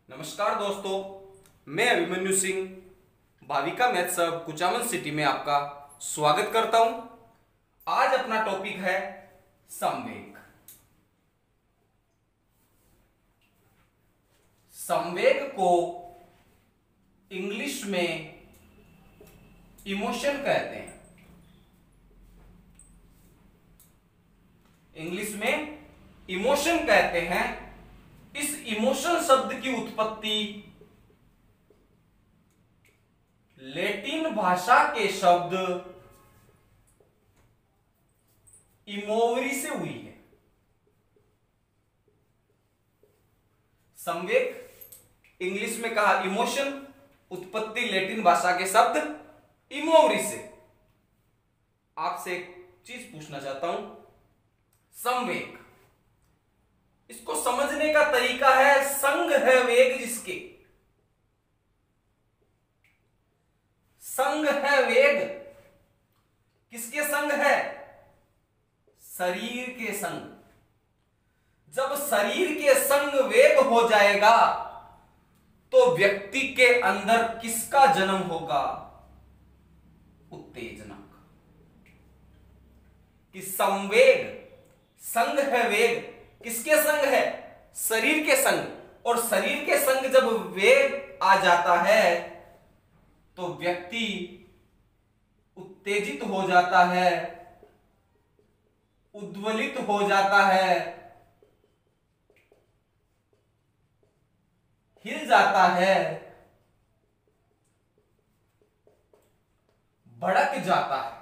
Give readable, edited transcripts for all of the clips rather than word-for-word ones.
नमस्कार दोस्तों, मैं अभिमन्यु सिंह भाविका मैथ सब कुचामन सिटी में आपका स्वागत करता हूं। आज अपना टॉपिक है संवेग। संवेग को इंग्लिश में इमोशन कहते हैं। इंग्लिश में इमोशन कहते हैं। इस इमोशन शब्द की उत्पत्ति लैटिन भाषा के शब्द इमोवरी से हुई है। संवेग इंग्लिश में कहा इमोशन, उत्पत्ति लैटिन भाषा के शब्द इमोवरी से। आपसे एक चीज पूछना चाहता हूं, संवेग इसको समझने का तरीका है संग है वेग जिसके। संग है वेग किसके संग है? शरीर के संग। जब शरीर के संग वेग हो जाएगा तो व्यक्ति के अंदर किसका जन्म होगा? उत्तेजनक। कि संवेग संग है वेग किसके संग है? शरीर के संग। और शरीर के संग जब वेग आ जाता है तो व्यक्ति उत्तेजित हो जाता है, उद्वेलित हो जाता है, हिल जाता है, भड़क जाता है।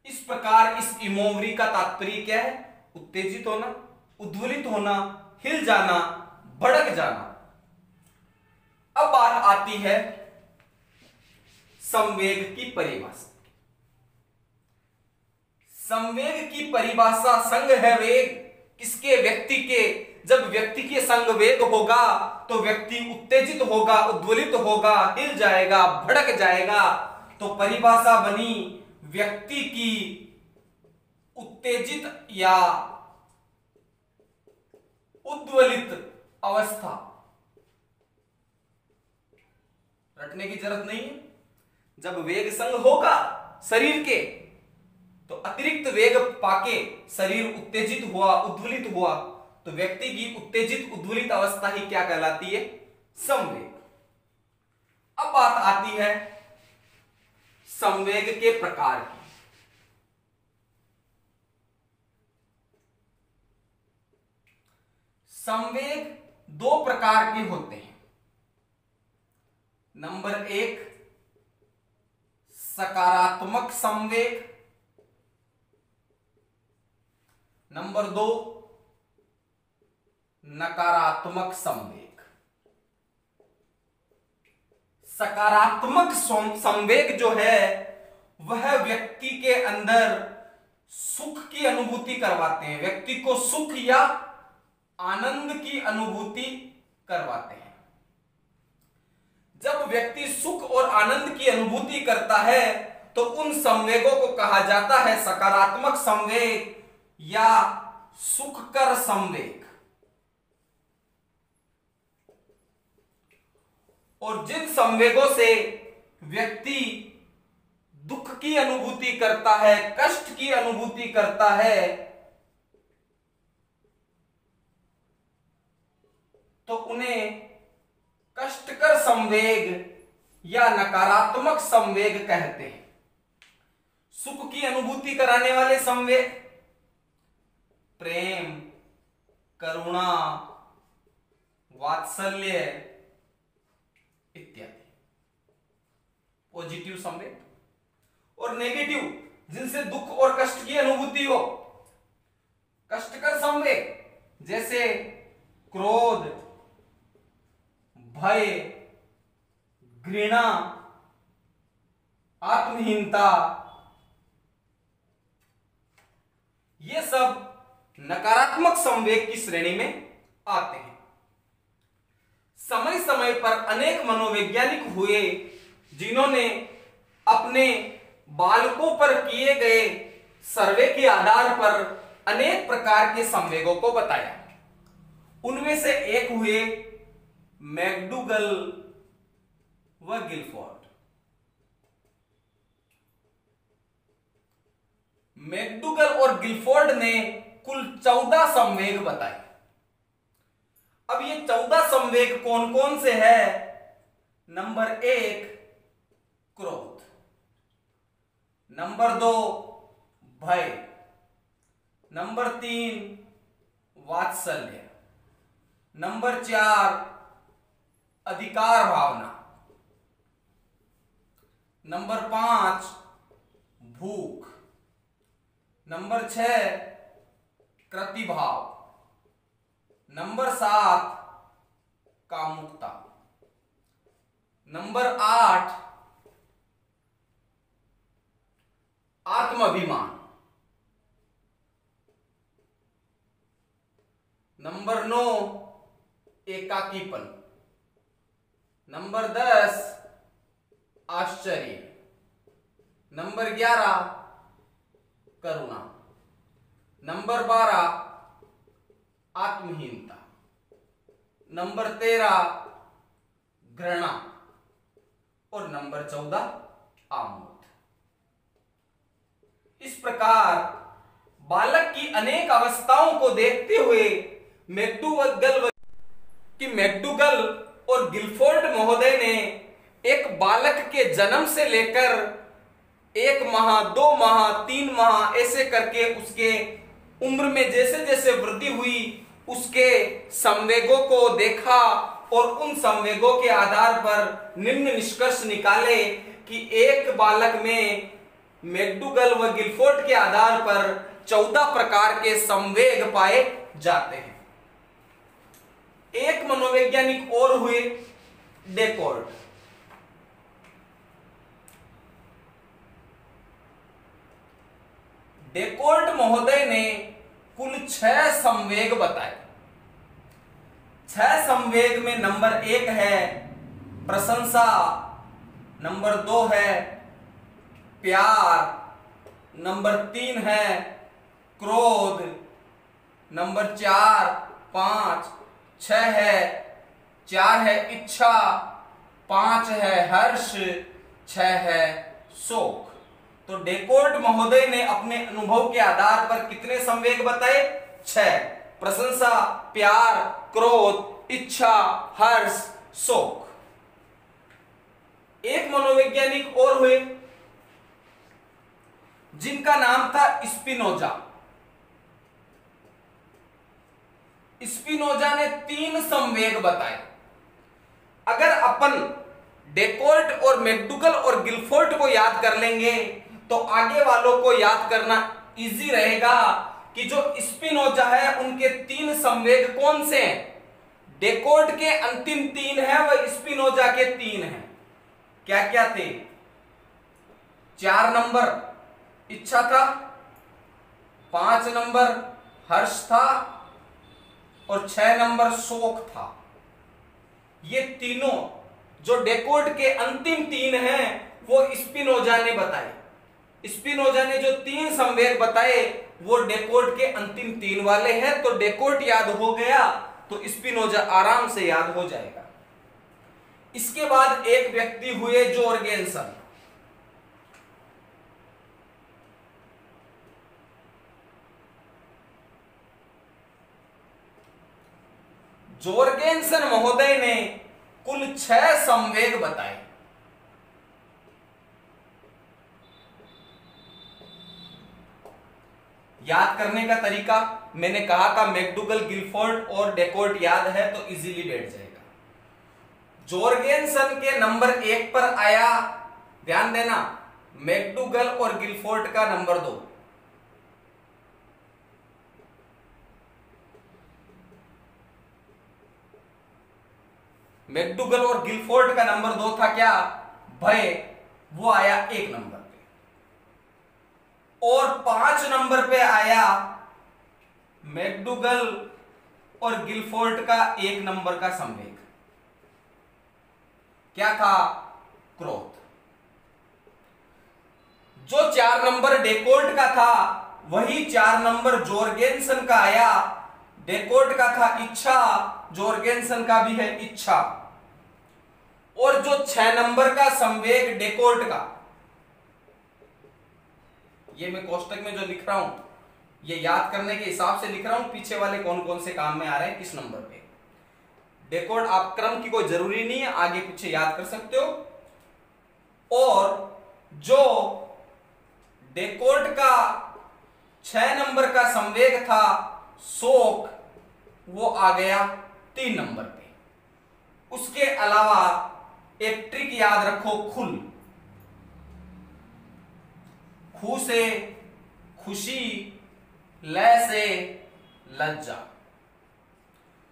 इस प्रकार इस इमोवरी का तात्पर्य क्या है? उत्तेजित होना, उद्वेलित होना, हिल जाना, भड़क जाना। अब बात आती है संवेग की परिभाषा। संवेग की परिभाषा संग है वेग किसके? व्यक्ति के। जब व्यक्ति के संग वेग होगा तो व्यक्ति उत्तेजित होगा, उद्वेलित होगा, हिल जाएगा, भड़क जाएगा। तो परिभाषा बनी व्यक्ति की उत्तेजित या उद्वेलित अवस्था। रटने की जरूरत नहीं है। जब वेग संग होगा शरीर के तो अतिरिक्त वेग पाके शरीर उत्तेजित हुआ, उद्वेलित हुआ, तो व्यक्ति की उत्तेजित उद्वेलित अवस्था ही क्या कहलाती है? संवेग। अब बात आती है संवेग के प्रकार की। संवेग दो प्रकार के होते हैं। नंबर एक सकारात्मक संवेग, नंबर दो नकारात्मक संवेग। सकारात्मक संवेग जो है वह व्यक्ति के अंदर सुख की अनुभूति करवाते हैं, व्यक्ति को सुख या आनंद की अनुभूति करवाते हैं। जब व्यक्ति सुख और आनंद की अनुभूति करता है तो उन संवेगों को कहा जाता है सकारात्मक संवेग या सुखकर संवेग। और जिन संवेगों से व्यक्ति दुख की अनुभूति करता है, कष्ट की अनुभूति करता है, तो उन्हें कष्टकर संवेग या नकारात्मक संवेग कहते हैं। सुख की अनुभूति कराने वाले संवेग प्रेम, करुणा, वात्सल्य इत्यादि पॉजिटिव संवेग। और नेगेटिव जिनसे दुख और कष्ट की अनुभूति हो, कष्टकर संवेग जैसे क्रोध, भय, घृणा, आत्महीनता, ये सब नकारात्मक संवेग की श्रेणी में आते हैं। समय समय पर अनेक मनोवैज्ञानिक हुए जिन्होंने अपने बालकों पर किए गए सर्वे के आधार पर अनेक प्रकार के संवेगों को बताया। उनमें से एक हुए मैकडूगल व गिलफोर्ड। मैकडूगल और गिलफोर्ड ने कुल 14 संवेग बताए। अब ये 14 संवेग कौन कौन से है? नंबर 1 क्रोध, नंबर 2 भय, नंबर 3 वात्सल्य, नंबर 4 अधिकार भावना, नंबर 5 भूख, नंबर 6 कृतिभाव, नंबर 7 कामुकता, नंबर 8 आत्माभिमान, नंबर 9 एकाकीपन, नंबर 10 आश्चर्य, नंबर 11 करुणा, नंबर 12 आत्महीनता, नंबर 13 घृणा और नंबर 14 आमोद। इस प्रकार बालक की अनेक अवस्थाओं को देखते हुए मैकडूगल और गिलफोर्ड महोदय ने एक बालक के जन्म से लेकर 1 माह, 2 माह, 3 माह ऐसे करके उसके उम्र में जैसे जैसे वृद्धि हुई उसके संवेगों को देखा और उन संवेगों के आधार पर निम्न निष्कर्ष निकाले कि एक बालक में मैकडूगल व गिलफोर्ड के आधार पर 14 प्रकार के संवेग पाए जाते हैं। एक मनोवैज्ञानिक और हुए डेकोर्ट। डेकोर्ट महोदय ने कुल 6 संवेग बताए। 6 संवेग में नंबर 1 है प्रशंसा, नंबर 2 है प्यार, नंबर 3 है क्रोध, नंबर 4, 5, 6 है 4 है इच्छा, 5 है हर्ष, 6 है शोक। तो डेकोर्ट महोदय ने अपने अनुभव के आधार पर कितने संवेग बताए? 6। प्रशंसा, प्यार, क्रोध, इच्छा, हर्ष, शोक। एक मनोवैज्ञानिक और हुए जिनका नाम था स्पिनोजा। स्पिनोजा ने 3 संवेग बताए। अगर अपन डेकोर्ट और मैकडूगल और गिलफोर्ड को याद कर लेंगे तो आगे वालों को याद करना इजी रहेगा कि जो स्पिनोजा है उनके 3 संवेग कौन से हैं। डेकोर्ट के अंतिम 3 है वह स्पिनोजा के 3 हैं। क्या क्या थे? 4 नंबर इच्छा था, 5 नंबर हर्ष था और 6 नंबर शोक था। ये तीनों जो डेकोर्ट के अंतिम 3 हैं वो स्पिनोजा ने बताए। स्पिनोजा ने जो 3 संवेग बताए वो डेकोर्ट के अंतिम 3 वाले हैं। तो डेकोर्ट याद हो गया तो स्पिनोजा आराम से याद हो जाएगा। इसके बाद एक व्यक्ति हुए जोर्गेनसन। जोर्गेनसन महोदय ने कुल 6 संवेग बताए। याद करने का तरीका मैंने कहा था मैकडूगल, गिलफोर्ड और डेकोर्ट याद है तो इजीली बैठ जाएगा। जोर्गेनसन के नंबर 1 पर आया, ध्यान देना, मैकडूगल और गिलफोर्ड का नंबर 2। मैकडूगल और गिलफोर्ड का नंबर 2 था क्या? भय। वो आया 1 नंबर पे। और 5 नंबर पे आया मैकडूगल और गिलफोर्ड का 1 नंबर का संवेग। क्या था? क्रोध। जो 4 नंबर डेकोर्ट का था वही 4 नंबर जोर्गेनसन का आया। डेकोर्ट का था इच्छा, जोरगेनसन का भी है इच्छा। और जो 6 नंबर का संवेग डेकोर्ट का, ये मैं कोष्टक में जो लिख रहा हूं ये याद करने के हिसाब से लिख रहा हूं, पीछे वाले कौन कौन से काम में आ रहे हैं किस नंबर पे। डेकोर्ट आप क्रम की कोई जरूरी नहीं है, आगे पीछे याद कर सकते हो। और जो डेकोर्ट का 6 नंबर का संवेग था शोक, वो आ गया 3 नंबर पे। उसके अलावा एक ट्रिक याद रखो, खुल। खू से खुशी, लय से लज्जा।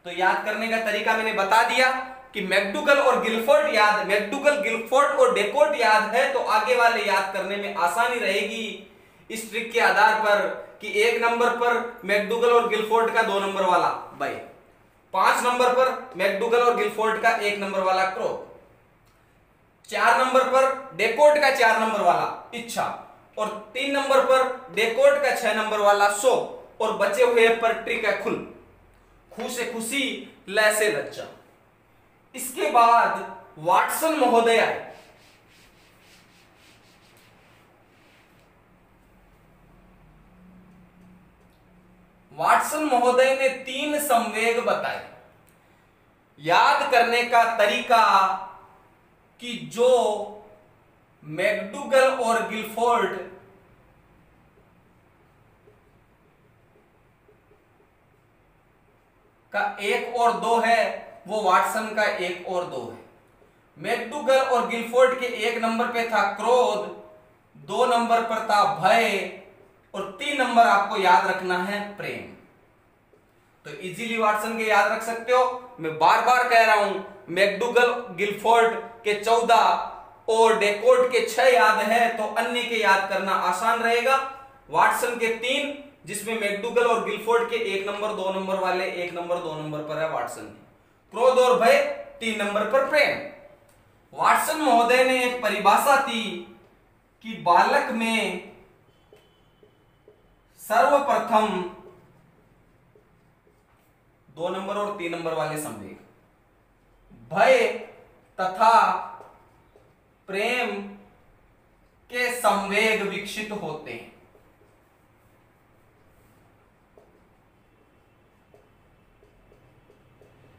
तो याद करने का तरीका मैंने बता दिया कि मैकडूगल और गिलफोर्ड याद, मैकडूगल, गिलफोर्ड और डेकोर्ट याद है तो आगे वाले याद करने में आसानी रहेगी इस ट्रिक के आधार पर कि 1 नंबर पर मैकडूगल और गिलफोर्ड का 2 नंबर वाला भय, 5 नंबर पर मैकडूगल और गिलफोर्ड का 1 नंबर वाला क्रोध, 4 नंबर पर डेकोर्ट का 4 नंबर वाला इच्छा, और 3 नंबर पर डेकोर्ट का 6 नंबर वाला शोक, और बचे हुए पर ट्रिक है खुल। खू से खुशी, लय से लज्जा। इसके बाद वाटसन महोदय आए। वाटसन महोदय ने 3 संवेग बताए। याद करने का तरीका कि जो मैकडूगल और गिलफोर्ड का 1 और 2 है वो वाटसन का 1 और 2 है। मैकडूगल और गिलफोर्ड के 1 नंबर पे था क्रोध, 2 नंबर पर था भय, और 3 नंबर आपको याद रखना है प्रेम। तो इजीली वाटसन के याद रख सकते हो। मैं बार बार कह रहा हूं, मैकडूगल गिलफोर्ड के 14 और डेकोर्ट के 6 याद है तो अन्य के याद करना आसान रहेगा। वाटसन के 3, जिसमें मैकडूगल और गिलफोर्ड के 1 नंबर 2 नंबर वाले 1 नंबर 2 नंबर पर है वाटसन के, क्रोध और भय 3 नंबर पर प्रेम। वाटसन महोदय ने एक परिभाषा दी कि बालक में सर्वप्रथम 2 नंबर और 3 नंबर वाले संवेग, भय तथा प्रेम के संवेग विकसित होते हैं।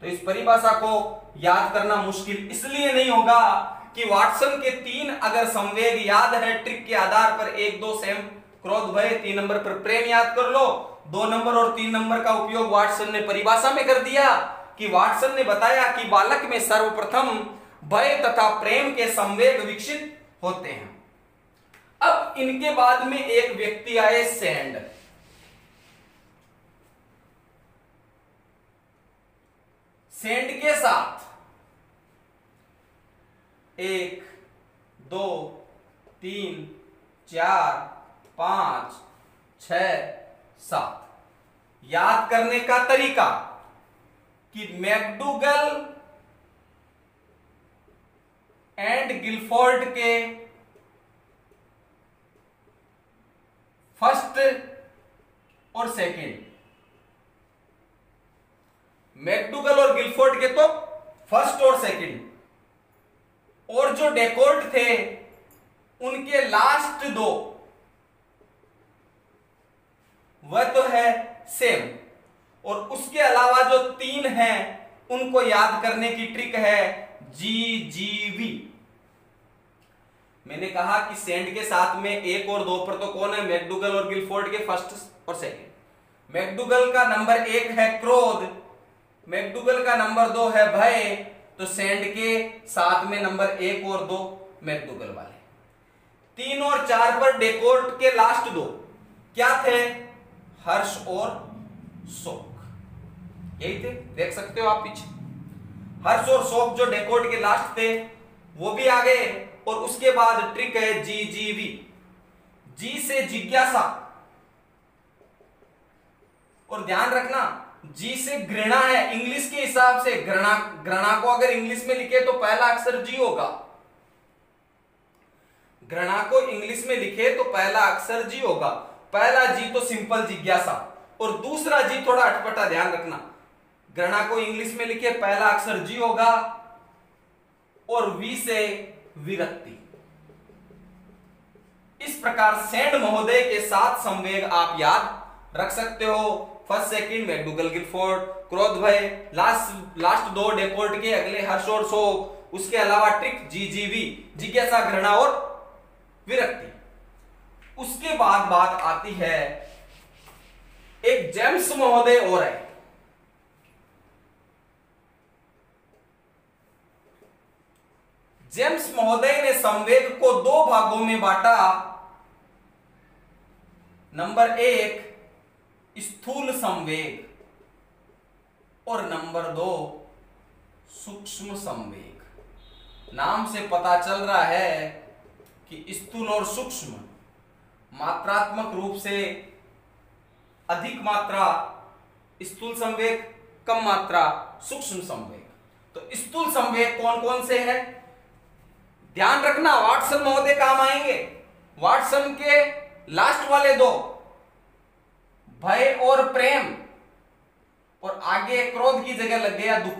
तो इस परिभाषा को याद करना मुश्किल इसलिए नहीं होगा कि वाटसन के 3 अगर संवेग याद है ट्रिक के आधार पर, 1 2 सेम, क्रोध भय, 3 नंबर पर प्रेम याद कर लो। 2 नंबर और 3 नंबर का उपयोग वाटसन ने परिभाषा में कर दिया कि वाटसन ने बताया कि बालक में सर्वप्रथम भय तथा प्रेम के संवेग विकसित होते हैं। अब इनके बाद में एक व्यक्ति आए सैंड। सैंड के साथ 1 2 3 4 5 6 7 याद करने का तरीका कि मैकडूगल एंड गिलफोर्ड के फर्स्ट और सेकंड, मैकडूगल और गिलफोर्ड के तो फर्स्ट और सेकंड, और जो डेकोर्ट थे उनके लास्ट 2 वह तो है सेम, और उसके अलावा जो 3 हैं उनको याद करने की ट्रिक है GGV। मैंने कहा कि सैंड के साथ में 1 और 2 पर तो कौन है, मैकडूगल और गिलफोर्ड के फर्स्ट और सेकंड। मैकडूगल का नंबर 1 है क्रोध, मैकडूगल का नंबर 2 है भय, तो सैंड के साथ में नंबर 1 और 2 मैकडूगल वाले। 3 और 4 पर डेकोर्ट के लास्ट 2 क्या थे, हर्ष और शोक, यही थे, देख सकते हो आप पीछे। हर्ष और शोक जो डेकोर्ट के लास्ट थे वो भी आ गए, और उसके बाद ट्रिक है GGV। जी से जिज्ञासा, और ध्यान रखना जी से घृणा है, इंग्लिश के हिसाब से घृणा को अगर इंग्लिश में लिखे तो पहला अक्षर जी होगा, घृणा को इंग्लिश में लिखे तो पहला अक्षर जी होगा। पहला जी तो सिंपल जिज्ञासा, और दूसरा जी थोड़ा अटपटा, ध्यान रखना, ग्रहणा को इंग्लिश में लिखे, पहला अक्षर जी होगा और वी से विरक्ति। इस प्रकार सेंड महोदय के 7 संवेग आप याद रख सकते हो। फर्स्ट सेकंड मैकडूगल गिलफोर्ड, क्रोध भय, लास्ट 2 डेकोर्ट के, अगले हर्ष और शोक, उसके अलावा ट्रिक जीजीवी, जिज्ञासा, घृणा और विरक्ति। उसके बाद बात आती है एक जेम्स महोदय और है। जेम्स महोदय ने संवेग को 2 भागों में बांटा। नंबर 1 स्थूल संवेग और नंबर 2 सूक्ष्म संवेग। नाम से पता चल रहा है कि स्थूल और सूक्ष्म, मात्रात्मक रूप से अधिक मात्रा स्थूल संवेग, कम मात्रा सूक्ष्म संवेग। तो स्थूल संवेग कौन कौन से हैं? ध्यान रखना, वाटसन महोदय काम आएंगे। वाटसन के लास्ट वाले 2, भय और प्रेम, और आगे क्रोध की जगह लग गया दुख।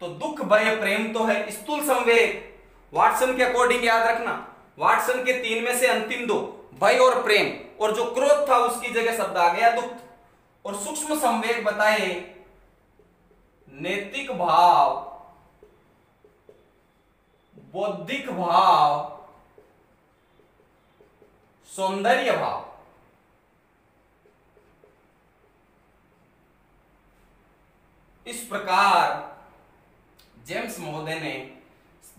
तो दुख, भय, प्रेम तो है स्थूल संवेग। वाटसन के अकॉर्डिंग याद रखना, वाटसन के 3 में से अंतिम 2, भय और प्रेम, और जो क्रोध था उसकी जगह शब्द आ गया दुख। और सूक्ष्म संवेग बताए नैतिक भाव, बौद्धिक भाव, सौंदर्य भाव। इस प्रकार जेम्स महोदय ने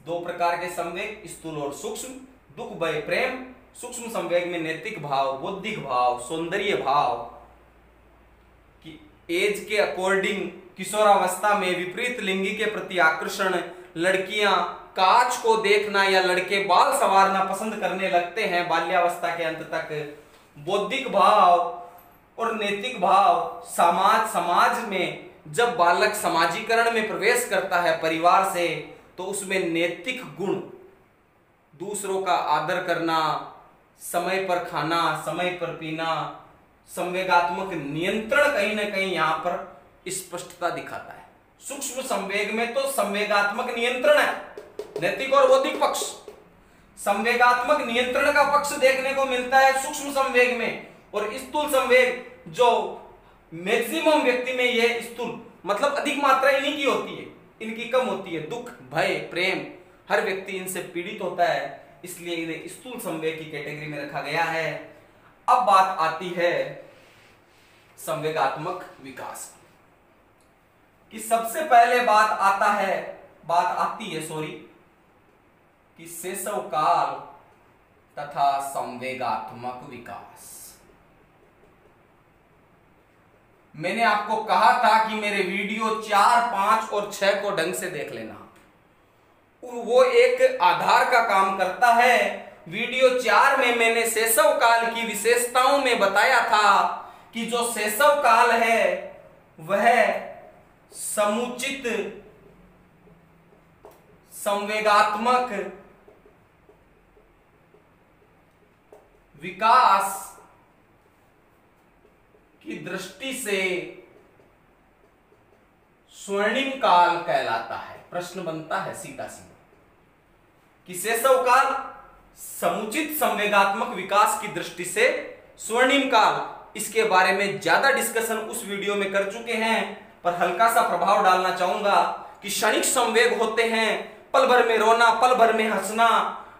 2 प्रकार के संवेग, स्थूल और सूक्ष्म, दुख, भय, प्रेम, सूक्ष्म संवेग में नैतिक भाव, बौद्धिक भाव, सौंदर्य भाव की एज के अकॉर्डिंग किशोरावस्था में विपरीत लिंगी के प्रति आकर्षण, लड़कियां कांच को देखना या लड़के बाल संवारना पसंद करने लगते हैं बाल्यावस्था के अंत तक। बौद्धिक भाव और नैतिक भाव, समाज में जब बालक समाजीकरण में प्रवेश करता है परिवार से, तो उसमें नैतिक गुण, दूसरों का आदर करना, समय पर खाना, समय पर पीना, संवेगात्मक नियंत्रण कहीं ना कहीं यहां पर स्पष्टता दिखाता है। सूक्ष्म संवेग में तो संवेगात्मक नियंत्रण है, नैतिक और बौद्धिक पक्ष। संवेगात्मक नियंत्रण का पक्ष देखने को मिलता है सूक्ष्म संवेग में, और स्थूल संवेग जो मैक्सिमम व्यक्ति में ये स्थूल मतलब अधिक मात्रा इन्हीं की होती है, इनकी कम होती है। दुख, भय, प्रेम, हर व्यक्ति इनसे पीड़ित होता है, इसलिए इन्हें स्थूल संवेग की कैटेगरी में रखा गया है। अब बात आती है संवेगात्मक विकास की। सबसे पहले बात आती है कि शैशव काल तथा संवेगात्मक विकास। मैंने आपको कहा था कि मेरे वीडियो 4, 5 और 6 को ढंग से देख लेना, वो एक आधार का काम करता है। वीडियो 4 में मैंने शैशव काल की विशेषताओं में बताया था कि जो शैशव काल है वह समुचित संवेगात्मक विकास की दृष्टि से स्वर्णिम काल कहलाता है। प्रश्न बनता है सीधा सीधा कि शैशव काल समुचित संवेगात्मक विकास की दृष्टि से स्वर्णिम काल, इसके बारे में ज्यादा डिस्कशन उस वीडियो में कर चुके हैं, पर हल्का सा प्रभाव डालना चाहूंगा कि क्षणिक संवेग होते हैं, पल भर में रोना, पल भर में हंसना,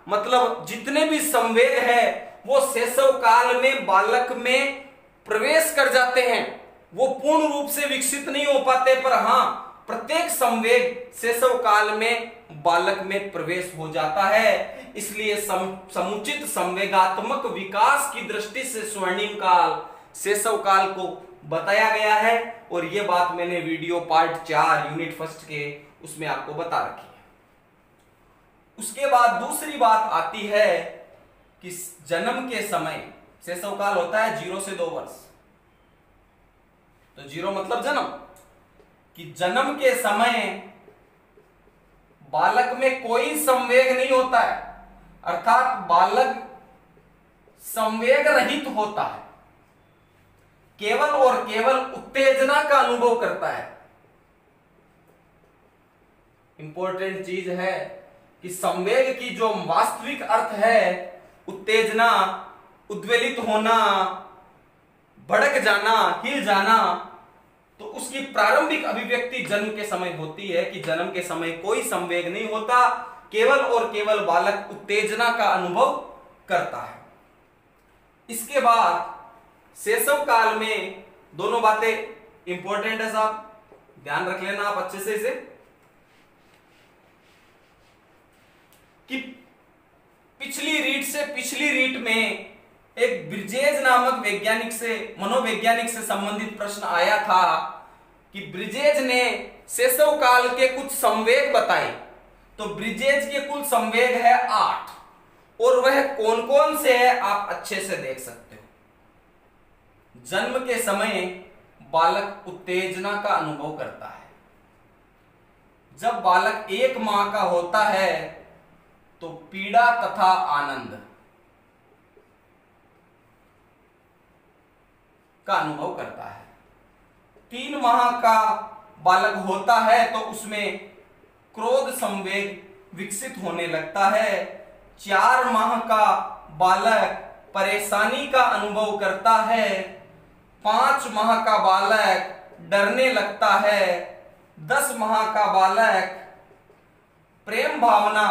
मतलब जितने भी संवेग है वो शैशव काल में बालक में प्रवेश कर जाते हैं। वो पूर्ण रूप से विकसित नहीं हो पाते, पर हाँ प्रत्येक संवेग शैशव काल में बालक में प्रवेश हो जाता है। इसलिए समुचित संवेगात्मक विकास की दृष्टि से स्वर्णिम काल, शैशव काल को बताया गया है, और यह बात मैंने वीडियो पार्ट 4 यूनिट 1 के उसमें आपको बता रखी है। उसके बाद दूसरी बात आती है कि जन्म के समय शैशव काल होता है 0 से 2 वर्ष। तो 0 मतलब जन्म, कि जन्म के समय बालक में कोई संवेग नहीं होता है, अर्थात बालक संवेग रहित होता है। केवल और केवल उत्तेजना का अनुभव करता है। इंपॉर्टेंट चीज है कि संवेग की जो वास्तविक अर्थ है उत्तेजना, उद्वेलित होना, भड़क जाना, हिल जाना, तो उसकी प्रारंभिक अभिव्यक्ति जन्म के समय होती है कि जन्म के समय कोई संवेग नहीं होता, केवल और केवल बालक उत्तेजना का अनुभव करता है। इसके बाद शैशव काल में दोनों बातें इंपॉर्टेंट है साहब, ध्यान रख लेना आप अच्छे से इसे, कि पिछली रीट से पिछली रीट में एक ब्रिजेज नामक वैज्ञानिक से, मनोवैज्ञानिक से संबंधित प्रश्न आया था कि ब्रिजेज ने शैशव काल के कुछ संवेग बताए। तो ब्रिजेज के कुल संवेग है 8 और वह कौन कौन से है आप अच्छे से देख सकते हो। जन्म के समय बालक उत्तेजना का अनुभव करता है। जब बालक 1 माह का होता है तो पीड़ा तथा आनंद का अनुभव करता है। 3 माह का बालक होता है तो उसमें क्रोध संवेग विकसित होने लगता है। 4 माह का बालक परेशानी का अनुभव करता है। 5 माह का बालक डरने लगता है। 10 माह का बालक प्रेम भावना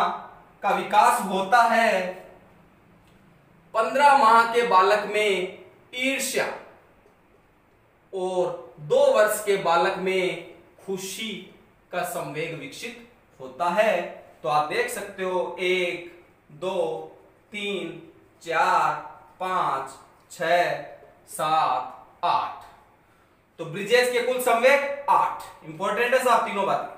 का विकास होता है। 15 माह के बालक में ईर्ष्या और 2 वर्ष के बालक में खुशी का संवेग विकसित होता है। तो आप देख सकते हो 1, 2, 3, 4, 5, 6, 7, 8। तो ब्रिजेज के कुल संवेग 8। इंपॉर्टेंट है साहब तीनों बातें।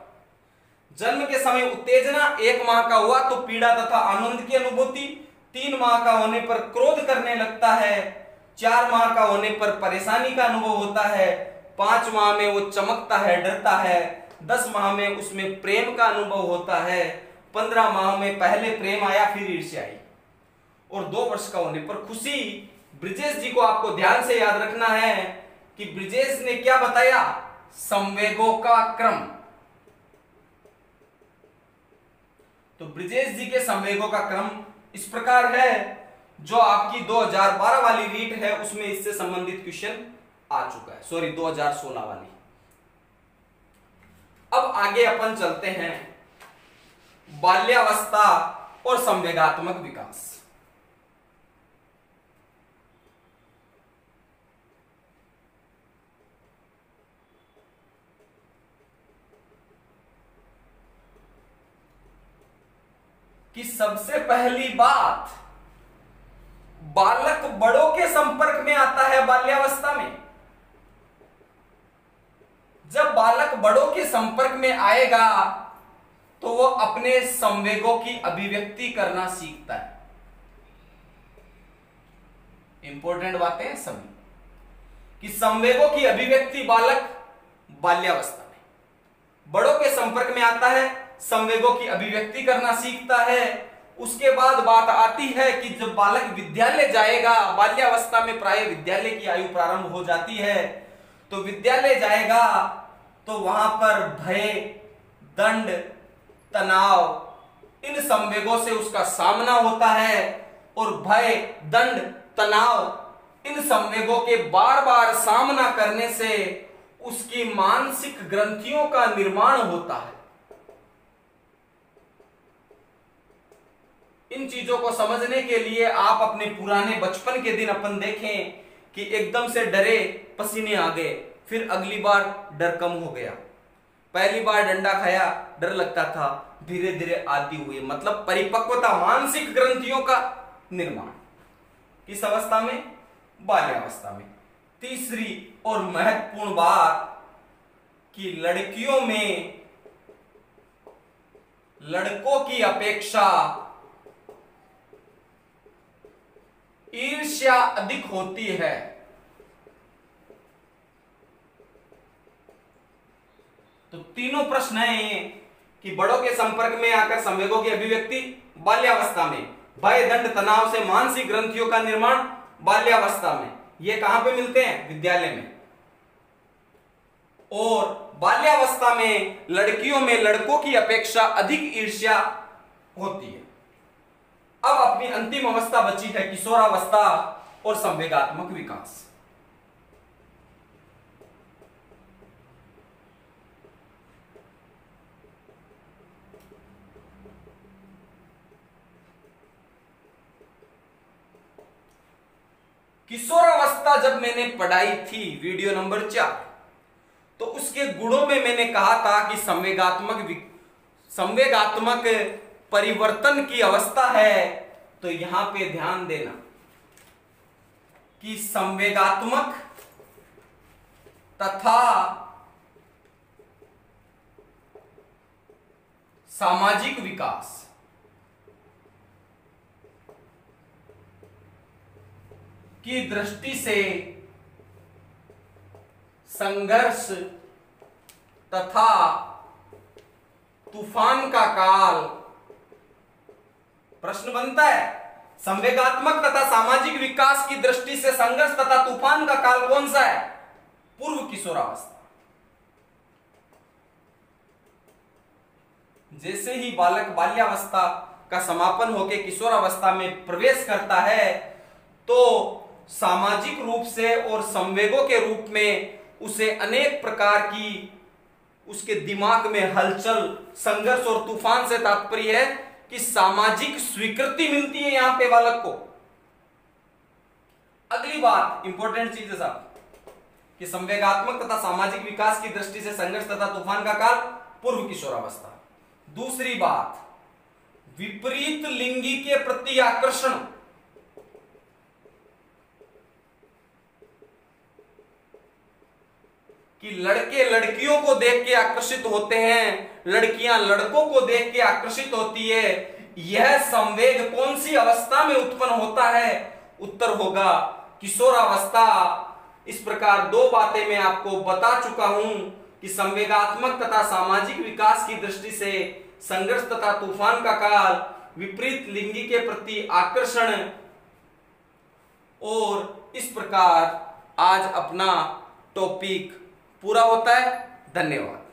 जन्म के समय उत्तेजना, 1 माह का हुआ तो पीड़ा तथा आनंद की अनुभूति, 3 माह का होने पर क्रोध करने लगता है, 4 माह का होने पर परेशानी का अनुभव होता है, 5 माह में वो चमकता है, डरता है, 10 माह में उसमें प्रेम का अनुभव होता है, 15 माह में पहले प्रेम आया फिर ईर्ष्या आई, और 2 वर्ष का होने पर खुशी। ब्रिजेश जी को आपको ध्यान से याद रखना है कि ब्रिजेश ने क्या बताया, संवेगों का क्रम। तो ब्रिजेश जी के संवेगों का क्रम इस प्रकार है, जो आपकी 2012 वाली रीट है उसमें इससे संबंधित क्वेश्चन आ चुका है, सॉरी 2016 वाली। अब आगे अपन चलते हैं बाल्यावस्था और संवेगात्मक विकास। कि सबसे पहली बात, बालक बड़ों के संपर्क में आता है बाल्यावस्था में। जब बालक बड़ों के संपर्क में आएगा तो वो अपने संवेगों की अभिव्यक्ति करना सीखता है। इंपॉर्टेंट बातें हैं सभी, कि संवेगों की अभिव्यक्ति बालक बाल्यावस्था में, बड़ों के संपर्क में आता है, संवेगों की अभिव्यक्ति करना सीखता है। उसके बाद बात आती है कि जब बालक विद्यालय जाएगा, बाल्यावस्था में प्राय विद्यालय की आयु प्रारंभ हो जाती है, तो विद्यालय जाएगा तो वहां पर भय, दंड, तनाव, इन संवेगों से उसका सामना होता है। और भय, दंड, तनाव, इन संवेगों के बार बार सामना करने से उसकी मानसिक ग्रंथियों का निर्माण होता है। इन चीजों को समझने के लिए आप अपने पुराने बचपन के दिन अपन देखें कि एकदम से डरे, पसीने आ गए, फिर अगली बार डर कम हो गया, पहली बार डंडा खाया डर लगता था, धीरे धीरे आती हुई, मतलब परिपक्वता, मानसिक ग्रंथियों का निर्माण किस अवस्था में, बाल्यावस्था में। तीसरी और महत्वपूर्ण बात कि लड़कियों में लड़कों की अपेक्षा ईर्ष्या अधिक होती है। तो तीनों प्रश्न हैं कि बड़ों के संपर्क में आकर संवेगों की अभिव्यक्ति बाल्यावस्था में, भय, दंड, तनाव से मानसिक ग्रंथियों का निर्माण बाल्यावस्था में, ये कहां पे मिलते हैं? विद्यालय में। और बाल्यावस्था में लड़कियों में लड़कों की अपेक्षा अधिक ईर्ष्या होती है। अब अपनी अंतिम अवस्था बची है किशोरावस्था और संवेगात्मक विकास। किशोरावस्था जब मैंने पढ़ाई थी वीडियो नंबर 4, तो उसके गुणों में मैंने कहा था कि संवेगात्मक परिवर्तन की अवस्था है। तो यहां पे ध्यान देना कि संवेगात्मक तथा सामाजिक विकास की दृष्टि से संघर्ष तथा तूफान का काल। प्रश्न बनता है, संवेगात्मक तथा सामाजिक विकास की दृष्टि से संघर्ष तथा तूफान का काल कौन सा है? पूर्व किशोरावस्था। जैसे ही बालक बाल्यावस्था का समापन होकर किशोरावस्था में प्रवेश करता है, तो सामाजिक रूप से और संवेगों के रूप में उसे अनेक प्रकार की उसके दिमाग में हलचल, संघर्ष और तूफान से तात्पर्य है कि सामाजिक स्वीकृति मिलती है यहां पे बालक को। अगली बात इंपॉर्टेंट चीज है साहब, कि संवेगात्मक तथा सामाजिक विकास की दृष्टि से संघर्ष तथा तूफान का काल पूर्व किशोरावस्था। दूसरी बात, विपरीत लिंगी के प्रति आकर्षण। कि लड़के लड़कियों को देख के आकर्षित होते हैं, लड़कियां लड़कों को देख के आकर्षित होती है। यह संवेग कौन सी अवस्था में उत्पन्न होता है? उत्तर होगा किशोरावस्था। इस प्रकार दो बातें मैं आपको बता चुका हूं कि संवेगात्मक तथा सामाजिक विकास की दृष्टि से संघर्ष तथा तूफान का काल, विपरीत लिंगी के प्रति आकर्षण। और इस प्रकार आज अपना टॉपिक पूरा होता है। धन्यवाद।